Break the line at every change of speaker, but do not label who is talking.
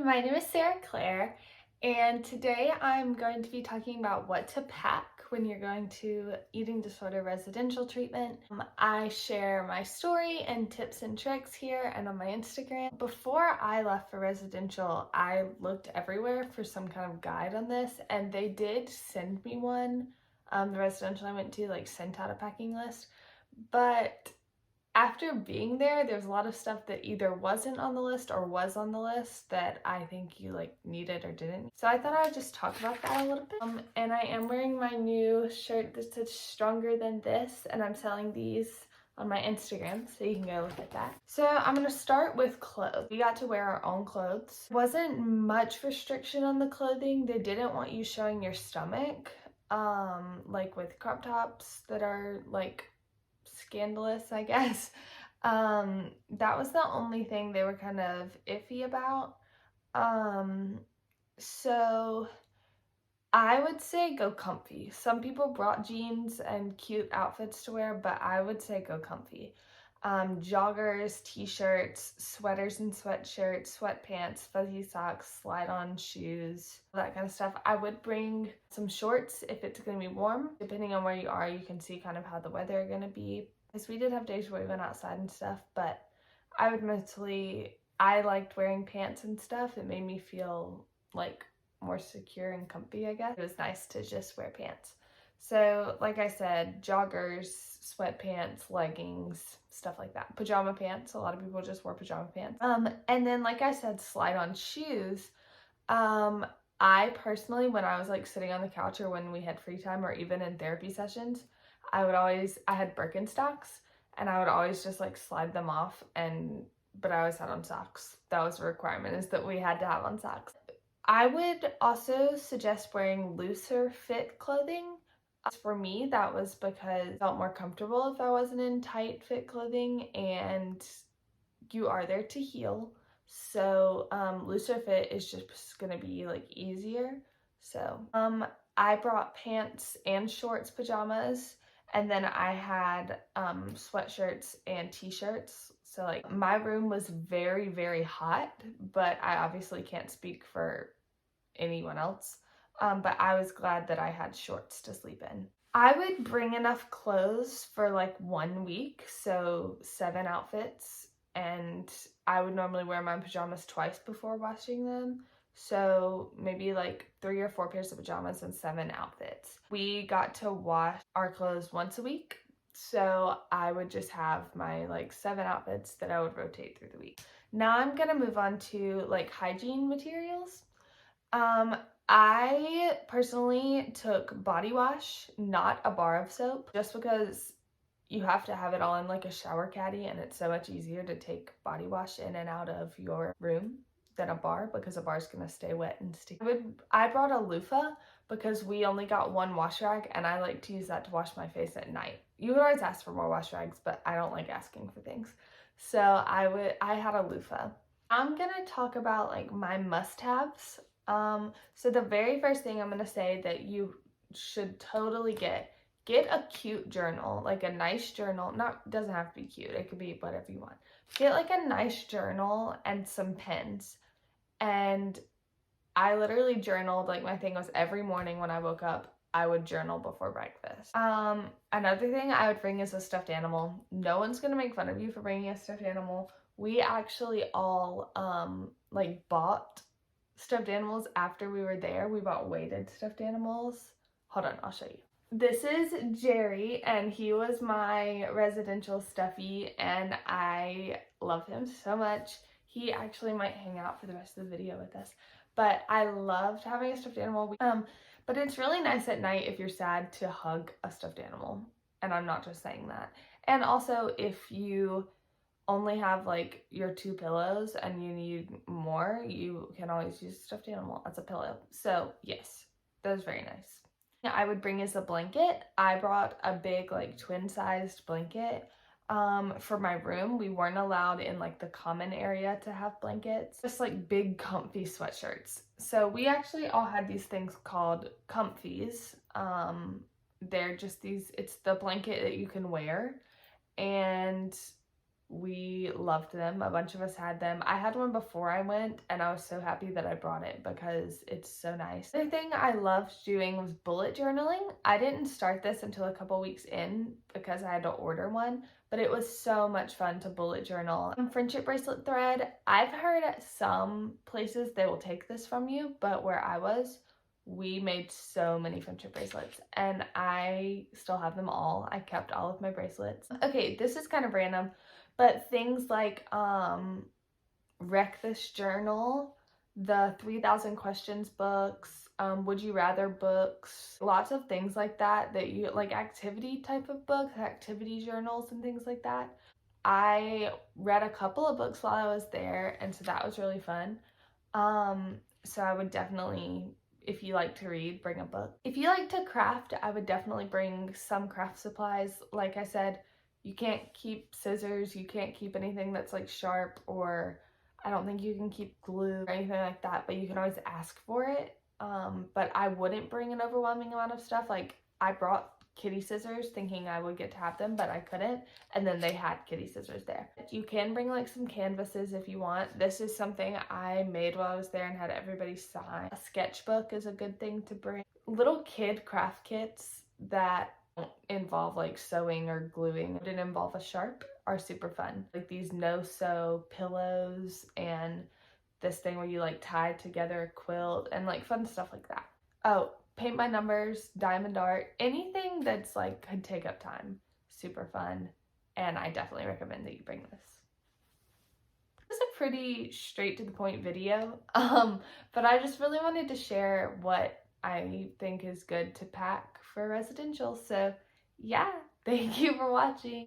my name is Sarah Claire, and today I'm going to be talking about what to pack when you're going to eating disorder residential treatment. I share my story and tips and tricks here and on my Instagram. Before I left for residential, I looked everywhere for some kind of guide on this, and they did send me one. The residential I went to sent out a packing list, but after being there, there's a lot of stuff that either wasn't on the list or was on the list that I think you needed or didn't. So I thought I would just talk about that a little bit. And I am wearing my new shirt that says Stronger Than This, and I'm selling these on my Instagram, so you can go look at that. So I'm gonna start with clothes. We got to wear our own clothes. Wasn't much restriction on the clothing. They didn't want you showing your stomach, like with crop tops that are scandalous, I guess. That was the only thing they were kind of iffy about. So I would say go comfy. Some people brought jeans and cute outfits to wear, but I would say go comfy. Joggers, t-shirts, sweaters and sweatshirts, sweatpants, fuzzy socks, slide-on shoes, that kind of stuff. I would bring some shorts if it's going to be warm. Depending on where you are, you can see kind of how the weather is going to be. Because we did have days where we went outside and stuff, but I liked wearing pants and stuff. It made me feel more secure and comfy, I guess. It was nice to just wear pants. So like I said, joggers, sweatpants, leggings, stuff like that. Pajama pants. A lot of people just wore pajama pants. And then like I said, slide on shoes. I personally, when I was sitting on the couch or when we had free time or even in therapy sessions, I had Birkenstocks and I would always just slide them off, but I always had on socks. That was a requirement, is that we had to have on socks. I would also suggest wearing looser fit clothing. For me, that was because I felt more comfortable if I wasn't in tight fit clothing, and you are there to heal. So looser fit is just gonna be easier. So I brought pants and shorts, pajamas, and then I had sweatshirts and t-shirts. So my room was very, very hot, but I obviously can't speak for anyone else. But I was glad that I had shorts to sleep in. I would bring enough clothes for 1 week, so 7 outfits, and I would normally wear my pajamas twice before washing them. So maybe 3 or 4 pairs of pajamas and 7 outfits. We got to wash our clothes once a week, so I would just have my 7 outfits that I would rotate through the week. Now I'm gonna move on to hygiene materials. I personally took body wash, not a bar of soap, just because you have to have it all in a shower caddy, and it's so much easier to take body wash in and out of your room than a bar, because a bar is going to stay wet and sticky. I brought a loofah because we only got 1 wash rag, and I like to use that to wash my face at night. You could always ask for more wash rags, but I don't like asking for things. So I had a loofah. I'm gonna talk about my must-haves. So the very first thing I'm gonna say that you should totally get a cute journal, a nice journal. Doesn't have to be cute, it could be whatever you want. Get a nice journal and some pens. And I literally journaled, my thing was every morning when I woke up, I would journal before breakfast. Another thing I would bring is a stuffed animal. No one's gonna make fun of you for bringing a stuffed animal. We actually all bought stuffed animals after we were there. We bought weighted stuffed animals. Hold on, I'll show you. This is Jerry, and he was my residential stuffy, and I love him so much. He actually might hang out for the rest of the video with us, but I loved having a stuffed animal. But it's really nice at night if you're sad to hug a stuffed animal, and I'm not just saying that. And also if you only have your 2 pillows and you need more, you can always use a stuffed animal as a pillow. So yes, that was very nice. I would bring as a blanket. I brought a big twin-sized blanket. For my room, we weren't allowed in the common area to have blankets, just big comfy sweatshirts. So we actually all had these things called comfies. They're just it's the blanket that you can wear, and We loved them. A bunch of us had them. I had one before I went, and I was so happy that I brought it because it's so nice. The other thing I loved doing was bullet journaling. I didn't start this until a couple weeks in because I had to order one, but it was so much fun to bullet journal. Friendship bracelet thread, I've heard at some places they will take this from you, but where I was, we made so many friendship bracelets and I still have them all. I kept all of my bracelets. Okay, this is kind of random, but things like Wreck This Journal, the 3,000 Questions books, Would You Rather books, lots of things like that you like, activity type of books, activity journals and things like that. I read a couple of books while I was there, and so that was really fun. So I would definitely, if you like to read, bring a book. If you like to craft, I would definitely bring some craft supplies. Like I said, you can't keep scissors, you can't keep anything that's like sharp, or I don't think you can keep glue or anything like that, but you can always ask for it. But I wouldn't bring an overwhelming amount of stuff. Like, I brought kitty scissors thinking I would get to have them, but I couldn't, and then they had kitty scissors there. You can bring like some canvases if you want. This is something I made while I was there and had everybody sign. A sketchbook is a good thing to bring. Little kid craft kits that don't involve like sewing or gluing, didn't involve a sharp, are super fun. Like these no-sew pillows and this thing where you like tie together a quilt and like fun stuff like that. Oh, paint by numbers, diamond art, anything that's like could take up time. Super fun, and I definitely recommend that you bring this. This is a pretty straight to the point video, but I just really wanted to share what I think is good to pack for residential. So yeah, thank you for watching.